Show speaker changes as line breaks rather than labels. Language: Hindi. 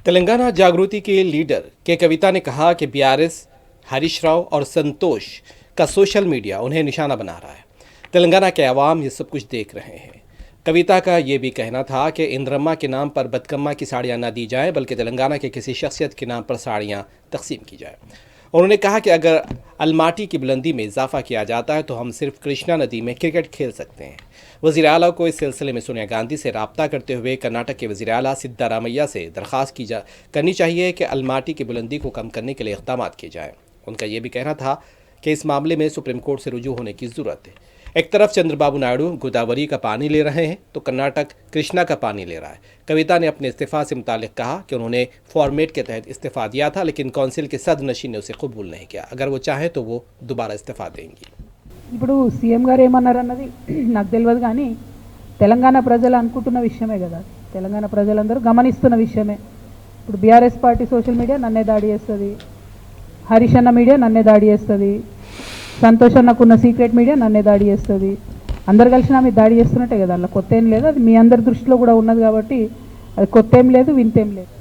तेलंगाना जागृति के लीडर के कविता ने कहा कि बीआरएस, हरीश राव और संतोष का सोशल मीडिया उन्हें निशाना बना रहा है। तेलंगाना के अवाम ये सब कुछ देख रहे हैं। कविता का ये भी कहना था कि इंद्रम्मा के नाम पर बदकम्मा की साड़ियाँ ना दी जाएं, बल्कि तेलंगाना के किसी शख्सियत के नाम पर साड़ियाँ तकसीम की जाएं। उन्होंने कहा कि अगर अलमाटी की बुलंदी में इजाफा किया जाता है तो हम सिर्फ कृष्णा नदी में क्रिकेट खेल सकते हैं। वज़ीर आला को इस सिलसिले में सोनिया गांधी से रब्ता करते हुए कर्नाटक के वज़ीर आला सिद्धारामैया से दरख्वास्त करनी चाहिए कि अलमाटी की बुलंदी को कम करने के लिए इक़दाम किए जाएँ। उनका ये भी कहना था कि इस मामले में सुप्रीम कोर्ट से रुजू होने की ज़रूरत है। एक तरफ चंद्रबाबू नायडू गोदावरी का पानी ले रहे हैं तो कर्नाटक कृष्णा का पानी ले रहा है। कविता ने अपने इस्तीफ़ा से मुतालिक कहा कि उन्होंने फॉर्मेट के तहत इस्तीफ़ा दिया था, लेकिन कौंसिल के सदनशीन ने उसे कबूल नहीं किया। अगर वो चाहे तो वो दोबारा इस्तीफ़ा देंगी।
ఇప్పుడు సీఎం గారు ఏమన్నారన్నది నాకు తెలియదు, కానీ తెలంగాణ ప్రజలు అనుకుంటున్న విషయమే కదా, తెలంగాణ ప్రజలందరూ గమనిస్తున్న విషయమే. ఇప్పుడు బీఆర్ఎస్ పార్టీ సోషల్ మీడియా నన్నే దాడి చేస్తుంది, హరీష్ అన్న మీడియా నన్నే దాడి చేస్తుంది, సంతోష్ అన్నకున్న సీక్రెట్ మీడియా నన్నే దాడి చేస్తుంది. అందరు కలిసి నా మీద దాడి చేస్తున్నట్టే కదా, అలా కొత్త ఏం లేదు. అది మీ అందరి దృష్టిలో కూడా ఉన్నది కాబట్టి అది కొత్త ఏం లేదు, వింతేం లేదు.